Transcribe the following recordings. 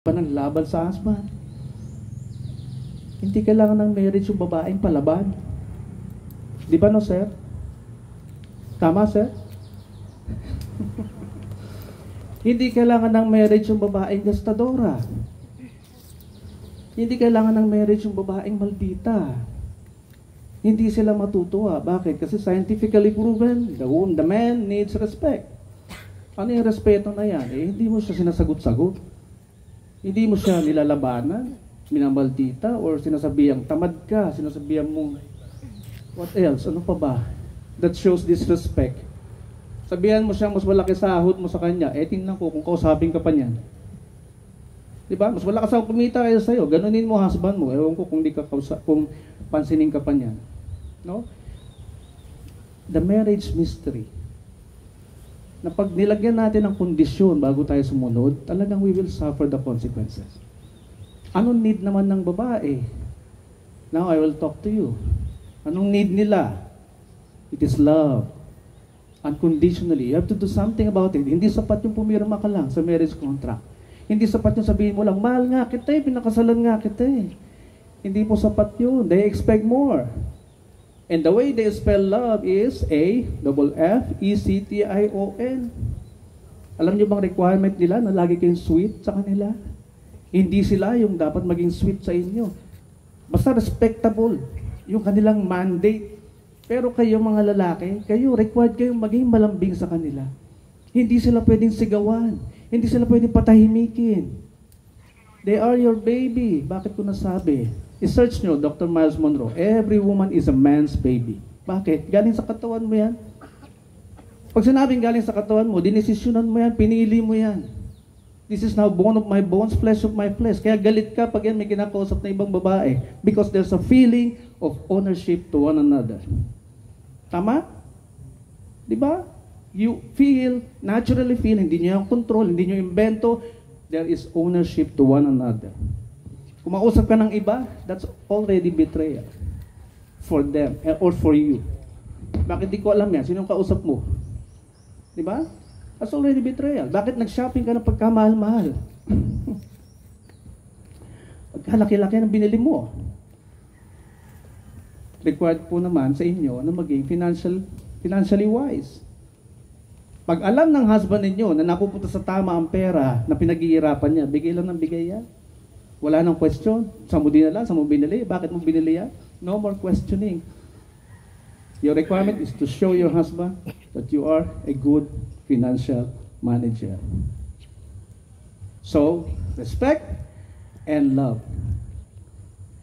pa ng laban sa husband. Hindi kailangan ng marriage yung babaeng palaban. Di ba no, sir? Tama, sir? Hindi kailangan ng marriage yung babaeng gastadora. Hindi kailangan ng marriage yung babaeng maldita. Hindi sila matutuwa. Bakit? Kasi scientifically proven, the man needs respect. Ano yung respeto na yan? Hindi mo siya sinasagot-sagot. Hindi mo siya nilalabanan, minamaldita, or sinasabihang tamad ka, sinasabihang mong what else? Ano pa ba? That shows disrespect. Sabihan mo siya, mas malaki sahod mo sa kanya, tingnan ko kung kausapin ka pa niyan. Diba? Mas wala ka sa kumita kaysa sa'yo. Ganunin mo husband mo. Ewan ko kung kung pansinin ka pa niyan. No? The marriage mystery. Na pag nilagyan natin ng kondisyon bago tayo sumunod, talagang we will suffer the consequences. Anong need naman ng babae? Now I will talk to you. Anong need nila? It is love. Unconditionally. You have to do something about it. Hindi sapat yung pumirma ka lang sa marriage contract. Hindi sapat yung sabihin mo lang, mahal nga kita pinakasalan nga kita Hindi po sapat yun. They expect more. And the way they spell love is A-F-F-E-C-T-I-O-N. Alam niyo bang requirement nila na lagi kayong sweet sa kanila? Hindi sila yung dapat maging sweet sa inyo. Basta respectable yung kanilang mandate. Pero kayo mga lalaki, kayo required kayong maging malambing sa kanila. Hindi sila pwedeng sigawan. Hindi sila pwedeng patahimikin. They are your baby. Bakit ko nasabi? I-search nyo, Dr. Miles Monroe. Every woman is a man's baby. Bakit? Galing sa katawan mo yan. Pag sinabing galing sa katawan mo, dinesisyonan mo yan, pinili mo yan. This is now bone of my bones, flesh of my flesh. Kaya galit ka pag yan may kinakausap na ibang babae. Because there's a feeling of ownership to one another. Tama? Diba? You feel, naturally feel, hindi nyo yung control, hindi nyo invento, there is ownership to one another. Kung mausap ka ng iba, that's already betrayal for them or for you. Bakit di ko alam yan? Sino yung kausap mo? Diba? That's already betrayal. Bakit nag-shopping ka ng pagkamahal-mahal? Pagkalaki-laki ng binili mo. Required po naman sa inyo na maging financially wise. Pag alam ng husband ninyo na napupunta sa tama ang pera na pinag-iirapan niya, bigay lang ng bigay yan. Wala nang question. Saan mo dinala? Saan mo binili? Bakit mo binili yan? No more questioning. Your requirement is to show your husband that you are a good financial manager. So, respect and love.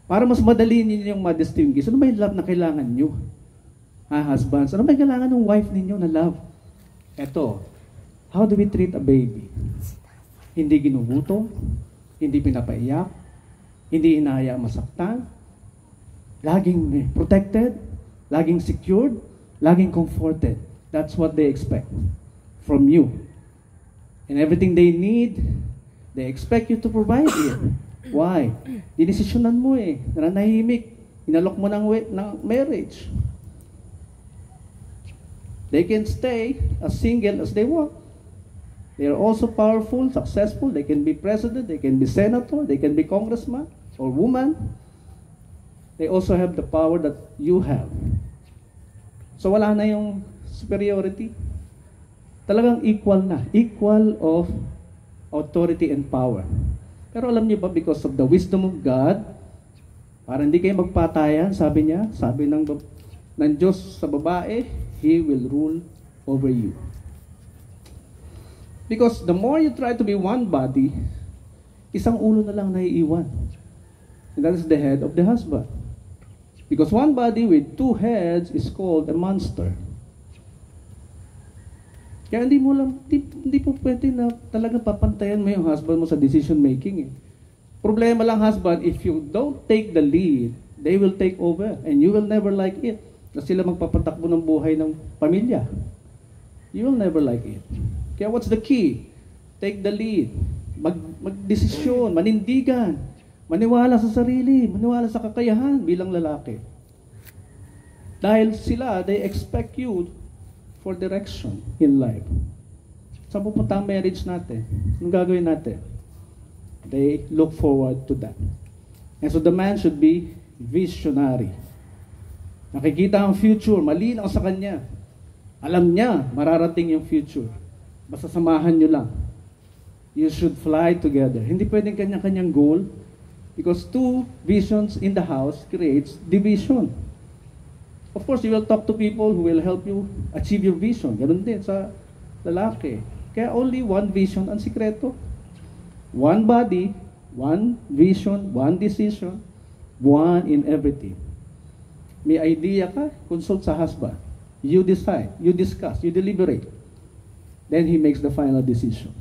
Para mas madali ninyo yung ma-distinguish, ano ba yung love na kailangan nyo? Husbands, ano ba yung kailangan ng wife ninyo na love? Eto, how do we treat a baby? Hindi ginugutom, hindi pinapaiyak, hindi hinahayaan masaktan, laging protected, laging secured, laging comforted. That's what they expect from you. And everything they need, they expect you to provide it. Why? Dinesisyonan mo nananahimik, inalok mo ng marriage. They can stay as single as they want. They are also powerful, successful. They can be president, they can be senator, they can be congressman or woman. They also have the power that you have. So wala na yung superiority. Talagang equal na. Equal of authority and power. Pero alam niyo ba, because of the wisdom of God, para hindi kayo magpatayan, sabi ng Diyos sa babae, He will rule over you. Because the more you try to be one body, isang ulo na lang naiiwan. And that is the head of the husband. Because one body with two heads is called a monster. Kaya hindi po pwede na talagang papantayan mo yung husband mo sa decision making. Problema lang husband, if you don't take the lead, they will take over and you will never like it. Kasi sila magpapatakbo ng buhay ng pamilya. You will never like it. Kaya what's the key? Take the lead. Magdesisyon, manindigan, maniwala sa sarili, maniwala sa kakayahan bilang lalaki. Dahil sila, they expect you for direction in life. Saan pupunta ang marriage natin? Anong gagawin natin? They look forward to that. And so the man should be visionary. Nakikita ang future, malinaw sa kanya. Alam niya, mararating yung future. Basta samahan nyo lang. You should fly together. Hindi pwedeng kanya-kanyang goal because two visions in the house creates division. Of course, you will talk to people who will help you achieve your vision. Ganun din sa lalaki. Kaya only one vision ang sikreto. One body, one vision, one decision, one in everything. May idea ka, consult sa husband. You decide, you discuss, you deliberate. Then he makes the final decision.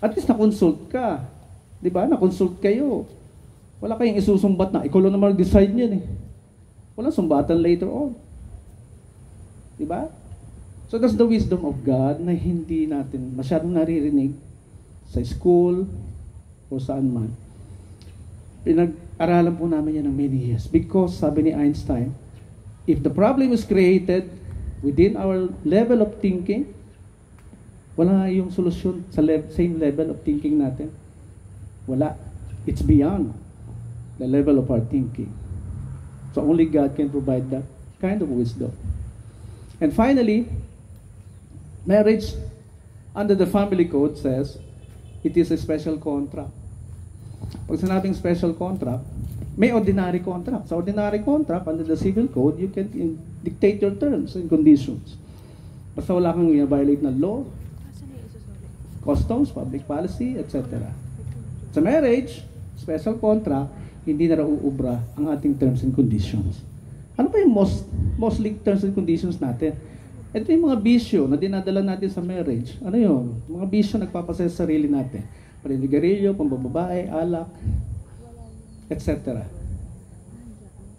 At least na-consult ka. Di ba? Na-consult kayo. Wala kayong isusumbat na, ikaw lang na mag-decide niyan eh. Walang sumbatan later on. Di ba? So that's the wisdom of God na hindi natin masyadong naririnig sa school o saan man. Pinag-aralan po namin yan ng many years. Because, sabi ni Einstein, if the problem is created within our level of thinking, wala yung solusyon sa same level of thinking natin. Wala. It's beyond the level of our thinking. So only God can provide that kind of wisdom. And finally, marriage under the family code says it is a special contract. Pag sinabing special contract, may ordinary contract. Sa ordinary contract, under the civil code, you can dictate your terms and conditions. Basta wala kang violate na law, customs, public policy, etc. Sa marriage, special contract, hindi na uubra ang ating terms and conditions. Ano pa yung mostly terms and conditions natin? Ito yung mga bisyo na dinadala natin sa marriage. Ano yun? Mga bisyo nagpapasaya sa sarili natin. Paninigarilyo, pambababae, alak, etc.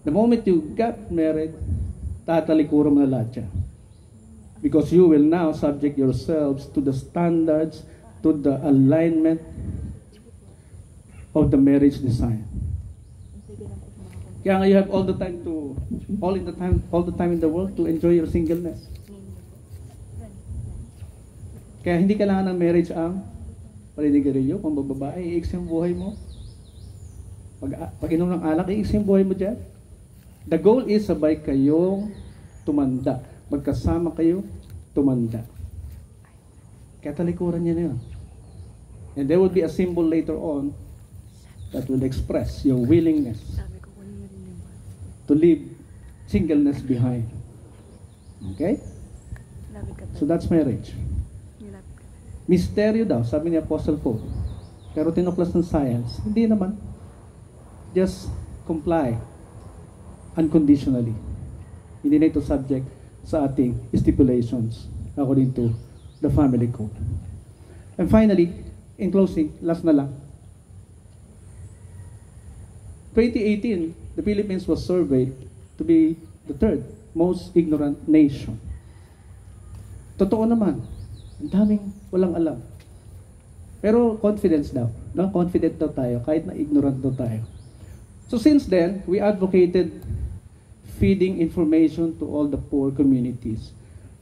The moment you got married, tatalikuran mo na lahat yan. Because you will now subject yourselves to the standards, to the alignment of the marriage design. Kaya nga you have all the time in the world to enjoy your singleness. Kaya hindi kailangan ng marriage ang paninigarilyo, pambababae, iiksi ang buhay mo. Pag inom ng alak, iiksi ang buhay mo dyan. The goal is sabay kayong tumanda. Magkasama kayo, tumanda. Kaya talikuran niya na yun. And there will be a symbol later on that will express your willingness to leave singleness behind. Okay? So that's marriage. Misteryo daw, sabi ni Apostle Paul. Pero tinuklas ng science, hindi naman. Just comply unconditionally. Hindi na ito subject sa ating stipulations according to the family code. And finally, in closing, last na lang. 2018, the Philippines was surveyed to be the third most ignorant nation. Totoo naman, ang daming walang alam. Pero confidence daw. No? Confident daw tayo, kahit na ignorant daw tayo. So since then, we advocated feeding information to all the poor communities.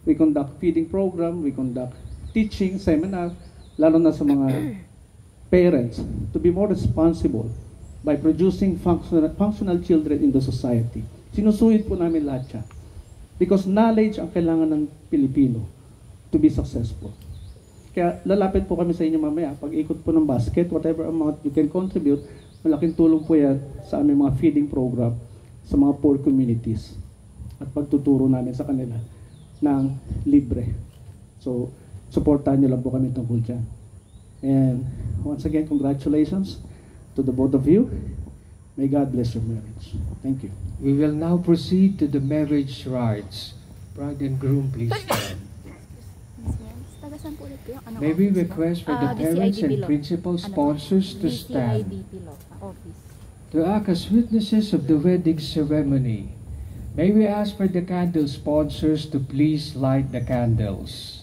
We conduct feeding program, we conduct teaching, seminar, lalo na sa mga parents, to be more responsible by producing functional children in the society. Sinusuhid po namin lahat yan. Because knowledge ang kailangan ng Pilipino to be successful. Kaya lalapit po kami sa inyo mamaya. Pag ikot po ng basket, whatever amount you can contribute, malaking tulong po yan sa aming mga feeding program sa mga poor communities. At pagtuturo namin sa kanila ng libre. So, supportahan niyo lang po kami tungkol dyan. And once again, congratulations to the both of you. May God bless your marriage. Thank you. We will now proceed to the marriage rites. Bride and groom, please stand. May we request for the parents and principal sponsors to stand to act as witnesses of the wedding ceremony. May we ask for the candle sponsors to please light the candles.